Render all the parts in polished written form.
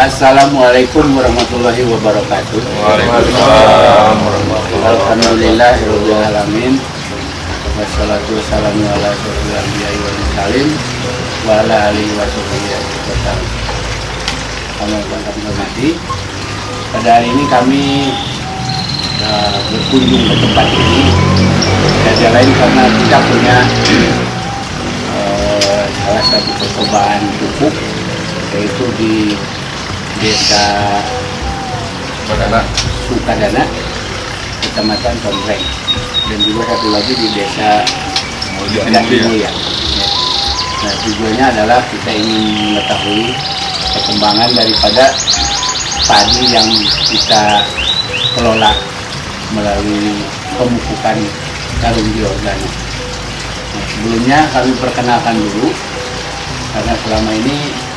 Assalamualaikum warahmatullahi wabarakatuh. Waalaikumsalam warahmatullahi wabarakatuh. Alhamdulillahirabbil alamin. Wassalatu wassalamu ala asyrofil anbiya'i wal mursalin wa ala alihi wasahbihi wasallam. Kami hormati. Pada hari ini kami berkunjung ke tempat ini. Tidak lain karena kita punya salah satu percobaan pupuk, yaitu di Desa Sukadana, Kecamatan Tomreng, dan juga satu lagi di Desa Mulya. Nah, tujuannya adalah kita ingin mengetahui perkembangan daripada padi yang kita kelola melalui pemupukan jarum bioorganik. Nah, sebelumnya kami perkenalkan dulu, karena selama ini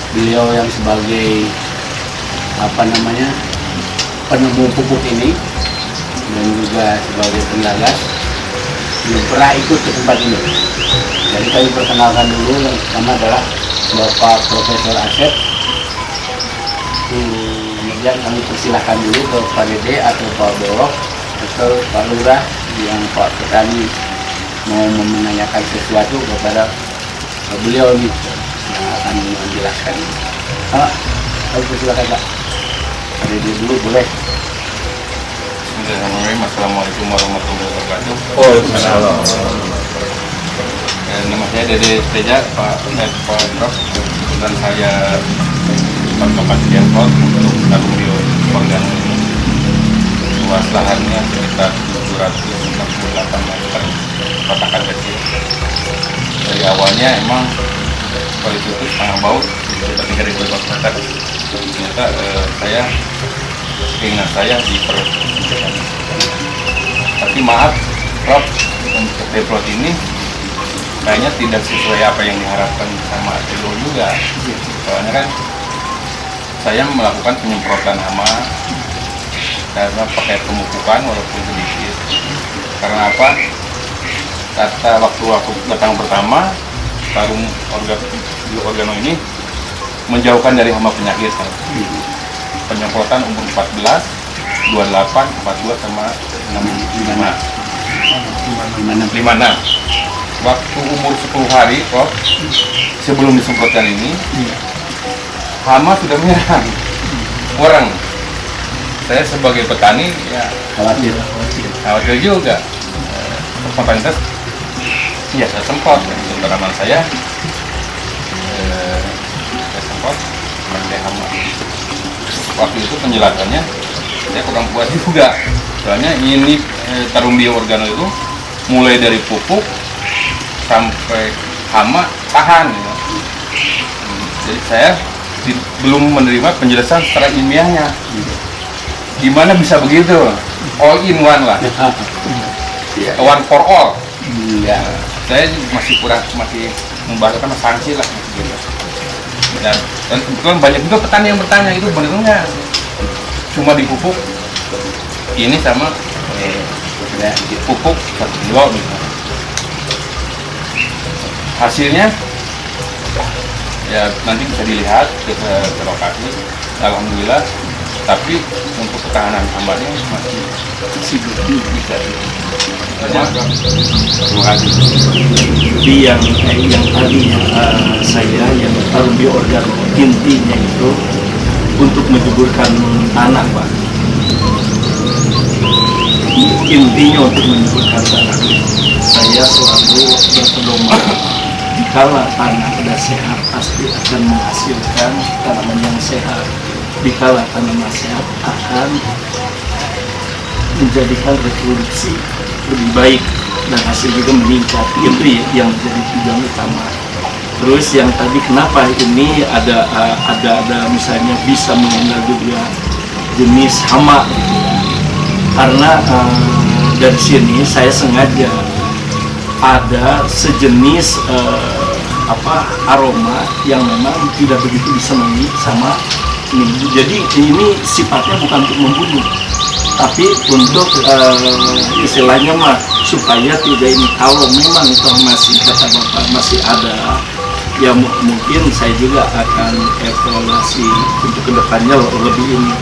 beliau yang sebagai penemu pupuk ini dan juga sebagai penggagas belum pernah ikut ke tempat ini. Jadi kami perkenalkan dulu, yang pertama adalah Bapak Profesor Asep. Kemudian kami persilahkan dulu ke Pak Dede atau Pak Borok atau Pak Lurah yang Pak Petani mau menanyakan sesuatu kepada beliau ini yang akan menjelaskan. Kami persilahkan Pak. Pak Dede dulu boleh. Bismillahirrahmanirrahim. Assalamualaikum warahmatullahi wabarakatuh. Waalaikumsalam. Nama saya Dede Teja, Pak Prof. Dan saya Pak Kapasian Pot untuk jarum bioorganik ini. Luas lahannya sekitar 748 meter kotakan kecil. Dari awalnya emang kalau itu setengah baut, sekitar 3.000 meter. Ternyata keinginan saya di perut. Tapi maaf, Prof, untuk deplot ini kayaknya tidak sesuai apa yang diharapkan sama Atelo juga. Soalnya kan saya melakukan penyemprotan hama karena pakai pemupukan walaupun sedikit. Karena apa? Kata waktu aku datang pertama, jarum bioorganik ini menjauhkan dari hama penyakit. Penyemprotan umur 14, 28, 42 sama 65. Waktu umur 10 hari, Prof, sebelum disemprotkan ini, hama sudah menyerang orang. Saya sebagai petani ya khawatir juga. Spontanitas, ya saya semprot. Untuk tanaman saya semprot pakai hama. Waktu itu penjelasannya saya kurang puas juga. Soalnya ini jarum bioorganik itu mulai dari pupuk sampai hama tahan. Ya. Jadi saya belum menerima penjelasan secara ilmiahnya. Gimana bisa begitu? All in one lah. One for all. Ya, saya masih membahasakan sanksi lah. Dan kebetulan banyak juga petani yang bertanya, itu benar nggak? Cuma dipupuk ini sama pupuk 1 kilo misalnya. Hasilnya ya nanti bisa dilihat ke lokasi. Alhamdulillah, tapi untuk ketahanan hamanya masih bisa. Jadi yang tadi saya yang jarum bioorganik intinya itu untuk menyuburkan tanah, Pak. Intinya untuk menyuburkan tanah. Saya selalu berpedoman, jikalau tanah sudah sehat pasti akan menghasilkan tanaman yang sehat. Jikalau tanaman sehat akan menjadikan reproduksi lebih baik dan hasil juga meningkat. Itu yang menjadi tujuan utama. Terus yang tadi kenapa ini ada misalnya bisa mengenal juga jenis hama, karena dari sini saya sengaja ada sejenis aroma yang memang tidak begitu disenangi sama ini. Jadi ini sifatnya bukan untuk membunuh, tapi untuk istilahnya supaya tidak ini, kalau memang itu masih kata Bapak masih ada ya mungkin saya juga akan evaluasi untuk kedepannya lebih ini.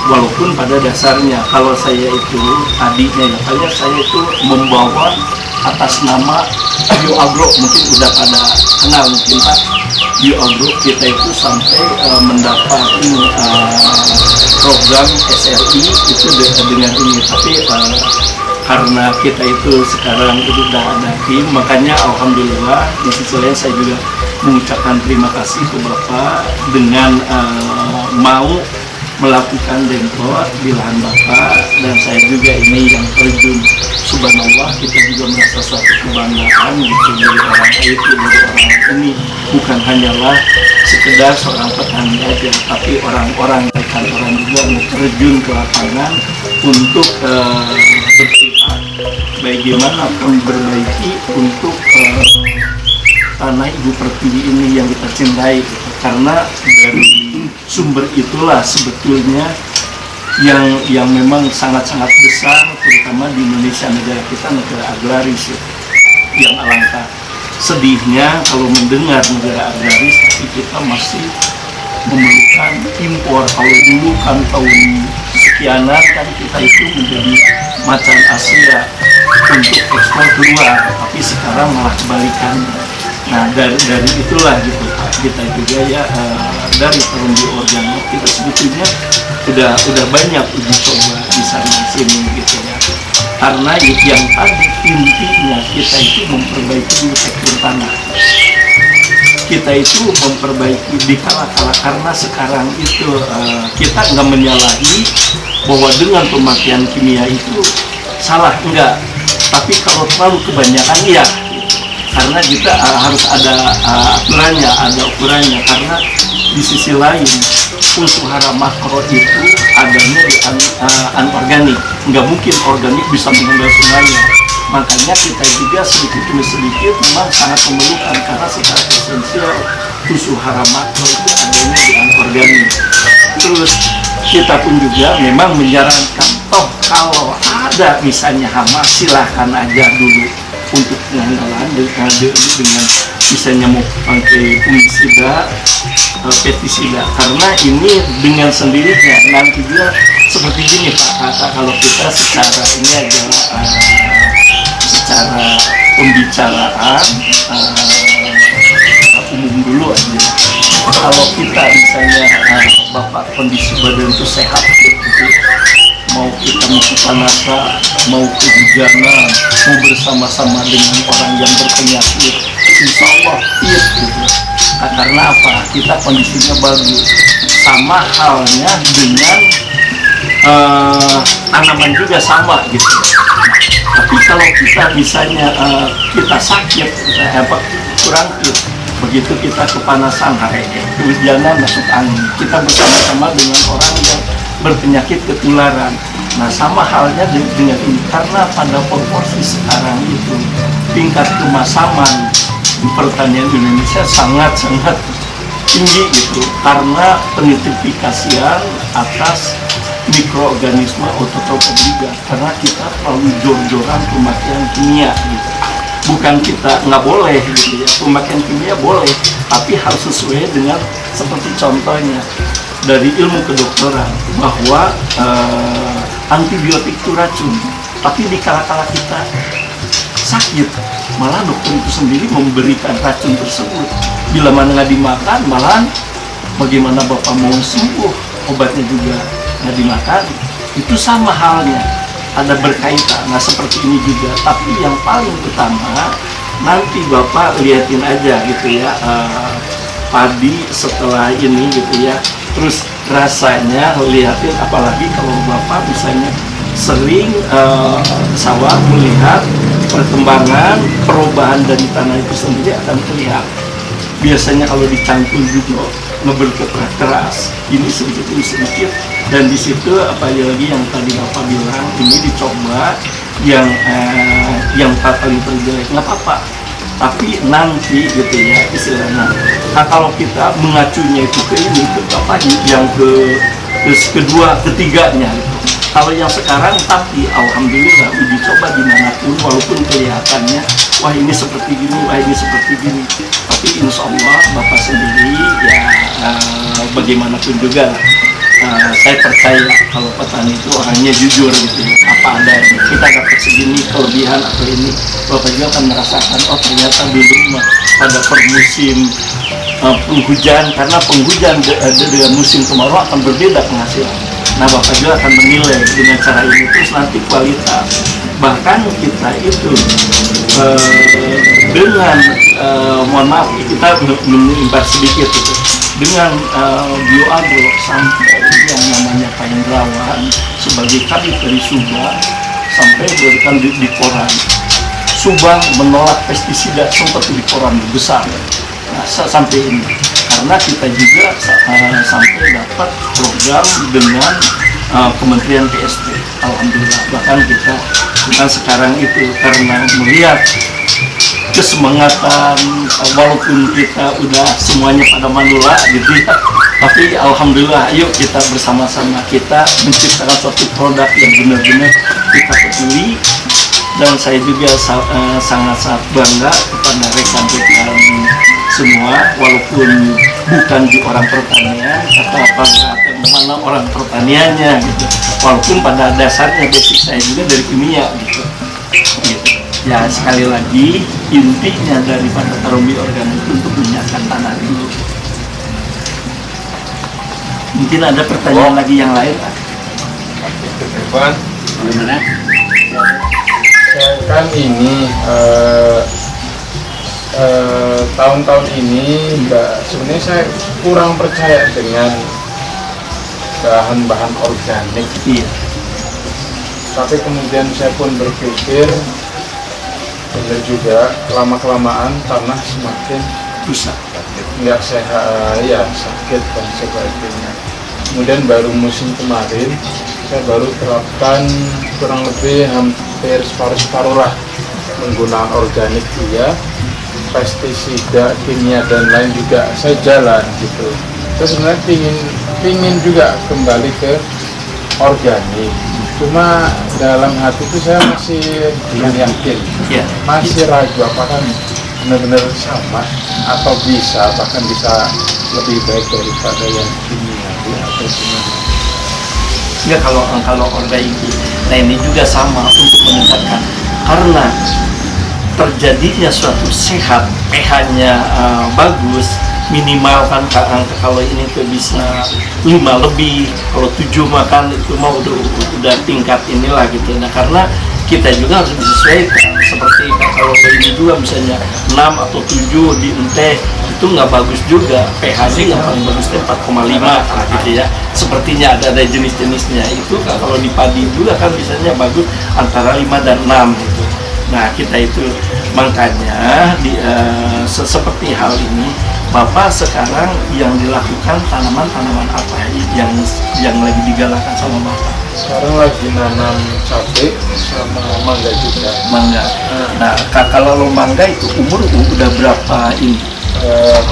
Walaupun pada dasarnya kalau saya itu tadinya ya saya itu membawa atas nama Bioagro, mungkin udah pada kenal mungkin Pak. Bioagro kita itu sampai mendapati program SRI itu dengan ini, tapi karena kita itu sekarang sudah ada tim, makanya alhamdulillah di sisi lain saya juga mengucapkan terima kasih ke Bapak dengan mau melakukan dempot di lahan Bapak, dan saya juga ini yang terjun, subhanallah kita juga merasa suatu kebanggaan gitu dari orang itu, dari orang ini bukan hanyalah sekedar seorang petani aja, tapi orang-orang rekan orang juga mau terjun ke lapangan untuk berpihak bagaimana memperbaiki untuk tanah Ibu Pertiwi ini yang kita cintai, karena dari sumber itulah sebetulnya yang memang sangat-sangat besar, terutama di Indonesia, negara kita negara agraris ya. Yang alangkah sedihnya kalau mendengar negara agraris tapi kita masih memerlukan impor. Kalau dulu kan tahun sekianan kan kita itu menjadi macan Asia untuk ekspor keluar, tapi sekarang malah kebalikannya. Nah dari itulah gitu Pak, kita juga ya dari tahun di Organo kita sebetulnya udah banyak uji coba di sana sini gitu ya, karena yang tadi intinya kita itu memperbaiki dulu tekstur tanah, kita itu memperbaiki di kala-kala, karena sekarang itu kita nggak menyalahi bahwa dengan pemakaian kimia itu salah, enggak, tapi kalau terlalu kebanyakan ya, karena kita harus ada aturannya, ada ukurannya, karena di sisi lain unsur hara makro itu adanya di anorganik, nggak mungkin organik bisa mengendal semuanya, makanya kita juga sedikit demi sedikit memang sangat memerlukan, karena secara esensial unsur hara makro itu adanya di anorganik. Terus kita pun juga memang menyarankan, toh kalau ada misalnya hama silahkan aja dulu untuk penanggalan dengan misalnya mau pakai fungisida, pestisida, karena ini dengan sendirinya nanti dia seperti gini Pak, kalau kita secara ini adalah secara pembicaraan umum dulu aja. Kalau kita misalnya Bapak kondisi badan itu sehat gitu, mau kita mau kepanasan, mau kehujanan, mau bersama-sama dengan orang yang berpenyakit, insya Allah fit gitu. Nah, karena apa? Kita kondisinya bagus. Sama halnya dengan tanaman juga sama gitu. Tapi kalau kita misalnya kita sakit, kurang fit, begitu kita kepanasan, kehujanan, masuk angin, kita bersama-sama dengan orang yang berpenyakit ketularan. Nah sama halnya dengan ini, karena pada proporsi sekarang itu tingkat kemasaman di pertanian Indonesia sangat-sangat tinggi gitu, karena penitrifikasian atas mikroorganisme autotrof juga, karena kita terlalu jor-joran pemakaian kimia gitu. Bukan kita nggak boleh gitu ya, pemakaian kimia boleh, tapi harus sesuai dengan seperti contohnya dari ilmu kedokteran bahwa antibiotik itu racun, tapi di kala-kala kita sakit malah dokter itu sendiri memberikan racun tersebut. Bila mana nggak dimakan, malah bagaimana Bapak mau sembuh, obatnya juga nggak dimakan. Itu sama halnya, ada berkaitan. Nah seperti ini juga, tapi yang paling utama nanti Bapak liatin aja gitu ya, padi setelah ini gitu ya, terus rasanya lihatin, apalagi kalau Bapak misalnya sering sawah melihat perkembangan perubahan dari tanah itu sendiri akan terlihat. Biasanya kalau dicangkul juga keras, ini sedikit demi sedikit, dan di situ apa lagi yang tadi Bapak bilang, ini dicoba yang paling terjelek nggak apa-apa, tapi nanti gitu ya istilahnya. Nah kalau kita mengacunya itu ke ini, ke apa yang kedua, ketiganya gitu. Kalau yang sekarang, tapi alhamdulillah uji coba dimanapun, walaupun kelihatannya wah ini seperti gini, wah ini seperti gini, tapi insya Allah Bapak sendiri ya bagaimanapun juga saya percaya kalau petani itu orangnya jujur gitu ya. Apa adanya, kita dapat segini kelebihan atau ini, Bapak juga akan merasakan oh ternyata dulu pada musim penghujan, karena penghujan dengan musim kemarau akan berbeda penghasilan. Nah Bapak juga akan menilai dengan cara ini, terus nanti kualitas. Bahkan kita itu dengan mohon maaf kita menimbar sedikit itu, dengan bioagro sampai yang namanya Paindrawan sebagai kadif dari Subang sampai berikan di koran. Subang menolak pestisida sempat di koran besar. Nah, sampai ini karena kita juga sampai dapat program dengan Kementerian PSP. Alhamdulillah, bahkan kita sekarang itu karena melihat kesemangatan walaupun kita udah semuanya pada manula gitu ya, tapi alhamdulillah yuk kita bersama-sama kita menciptakan suatu produk yang benar-benar kita peduli. Dan saya juga sangat bangga kepada rekan-rekan semua, walaupun bukan di orang pertanian atau mana orang pertaniannya gitu, walaupun pada dasarnya basic saya juga dari kimia gitu. Ya sekali lagi intinya daripada Tarumbi Organik untuk menyiapkan tanah dulu. Mungkin ada pertanyaan lagi yang lain Pak? Pak, Bagaimana? Kan ini tahun-tahun ini sebenarnya saya kurang percaya dengan bahan-bahan organik. Iya. Tapi kemudian saya pun berpikir benar juga, lama-kelamaan tanah semakin Rusak. nggak sehat, ya sakit dan sebagainya. Kemudian baru musim kemarin saya baru terapkan kurang lebih hampir separuh lah menggunakan organik dia, pestisida, kimia dan lain juga saya jalan gitu. Saya sebenarnya pingin juga kembali ke organik. Cuma dalam hati itu saya masih belum yakin, Ya. masih ragu apakah benar-benar sama atau bahkan bisa lebih baik daripada yang kimiawi atau gimana. Ya kalau organik, nah ini juga sama untuk meningkatkan, karena terjadinya suatu sehat, pH-nya bagus, minimal kan kalau ini tuh bisa 5 lebih, kalau 7 makan itu mau udah tingkat inilah gitu. Nah karena kita juga harus disesuaikan, seperti kalau ini juga misalnya 6 atau 7 di teh itu nggak bagus juga, pH-nya yang paling bagus itu 4,5 gitu ya. Sepertinya ada jenis-jenisnya itu kalau di padi juga kan misalnya bagus antara 5 dan 6 gitu. Nah kita itu makanya seperti hal ini Bapak sekarang yang dilakukan tanaman-tanaman apa yang lagi digalakan sama Bapak? Sekarang lagi nanam cabai sama mangga juga. Mangga. Nah kalau mangga itu umur udah berapa ini?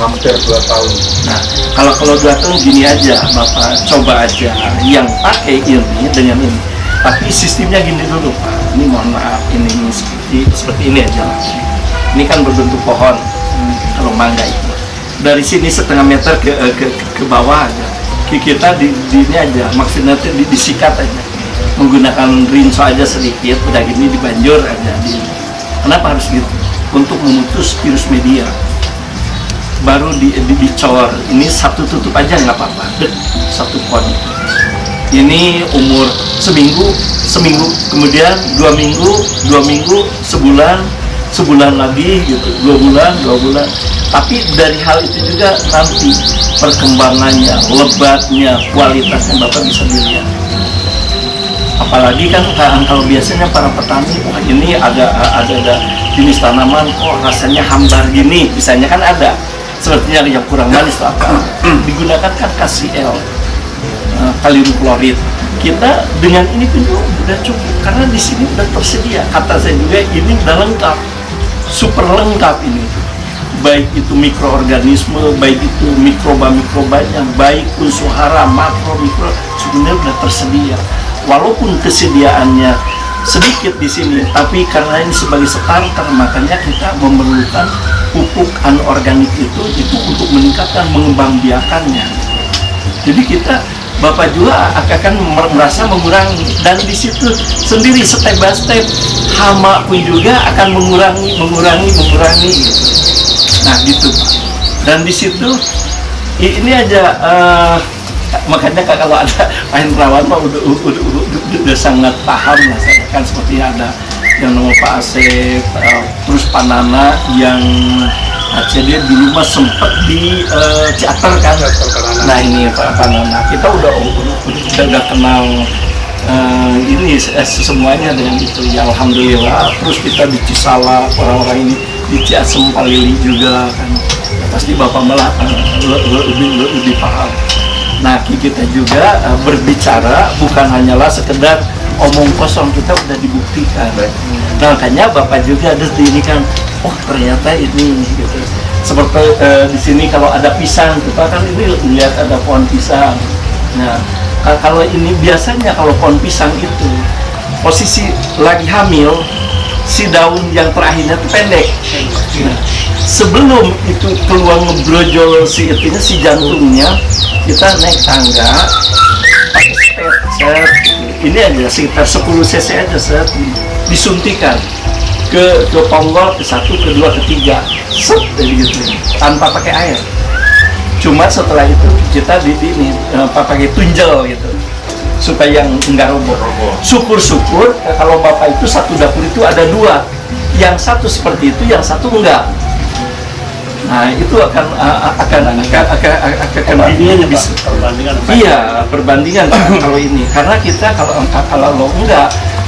Hampir 2 tahun. Nah kalau 2 tahun gini aja Bapak coba aja yang pakai ini dengan ini. Tapi sistemnya gini dulu Pak. Ini mohon maaf ini seperti ini aja. Ini kan berbentuk pohon. Kalau mangga itu dari sini setengah meter ke bawah aja. Kita di ini aja, maksudnya disikat aja. Menggunakan rinso aja sedikit, udah gini dibanjur aja. Kenapa harus gitu? Untuk memutus virus media. Baru dicor. Ini satu tutup aja nggak apa-apa. Satu pot. Ini umur seminggu, kemudian 2 minggu, sebulan lagi gitu, 2 bulan. Tapi dari hal itu juga nanti perkembangannya, lebatnya, kualitasnya Bapak bisa dilihat. Apalagi kan kalau biasanya para petani, wah ini ada jenis tanaman, oh rasanya hambar gini, misalnya kan ada. Sepertinya yang kurang manis atau apa, digunakan kan KCl. Kalium klorid. Kita dengan ini pun udah cukup karena di sini udah tersedia. Kata saya juga ini udah lengkap, super lengkap ini. Baik itu mikroorganisme, baik itu mikrobanya, baik unsur hara, makro, mikro, sebenarnya udah tersedia. Walaupun kesediaannya sedikit di sini, tapi karena ini sebagai starter, makanya kita memerlukan pupuk anorganik itu untuk meningkatkan mengembangbiakannya. Jadi kita Bapak juga akan merasa mengurangi, dan di situ sendiri step by step hama pun juga akan mengurangi gitu. Nah gitu Pak. Dan di situ ini aja makanya kalau ada main rawan mah udah sangat paham lah. Saya kan seperti ada yang nama Pak Asep, terus Pak Nana yang dia dulu mah sempat di teater kan. Nah ini Pak Nana, kita udah kenal ini semuanya dengan itu ya, alhamdulillah. Terus kita di Cisala, orang-orang ini di Ciasem Palili juga kan, ya, pasti Bapak malah lebih paham. Nah kita juga berbicara bukan hanyalah sekedar omong kosong, kita udah dibuktikan. Nah makanya Bapak juga ada ini kan, oh ternyata ini gitu. Seperti di sini kalau ada pisang, kita kan ini lihat ada pohon pisang. Nah kalau ini biasanya kalau pohon pisang itu posisi lagi hamil, si daun yang terakhirnya itu pendek. Nah, sebelum itu keluar ngebrojol si itunya, si jantungnya, kita naik tangga pakai set, ini aja sekitar 10 cc aja set, disuntikan ke ponggol, ke 1, ke 2, ke 3, set gitu, tanpa pakai air. Cuma setelah itu kita pakai tunjel gitu supaya enggak roboh. Syukur-syukur kalau Bapak itu satu dapur itu ada 2, yang satu seperti itu, yang satu enggak. Nah itu akan bisa perbandingan kalau ini, karena kita kalau lo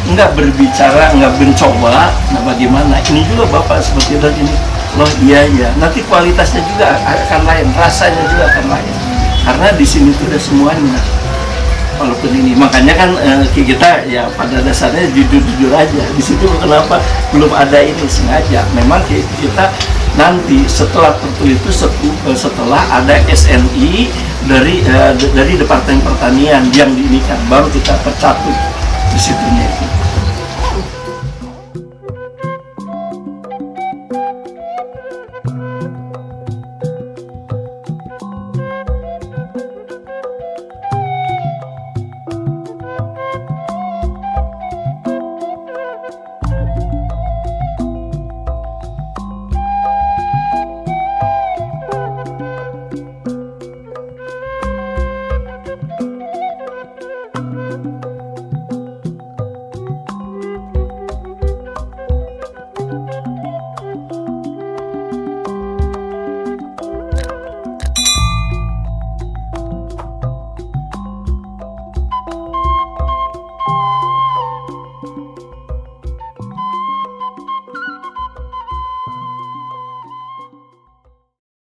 enggak berbicara, enggak mencoba, nah bagaimana ini juga Bapak seperti dan ini loh, iya nanti kualitasnya juga akan lain, rasanya juga akan lain, karena di sini tuh ada semuanya. Walaupun ini, makanya kan kita ya pada dasarnya jujur aja. Di situ kenapa belum ada ini, sengaja. Memang kita nanti setelah tertulis itu setelah ada SNI dari Departemen Pertanian yang diinikan, baru kita percatut di situnya itu.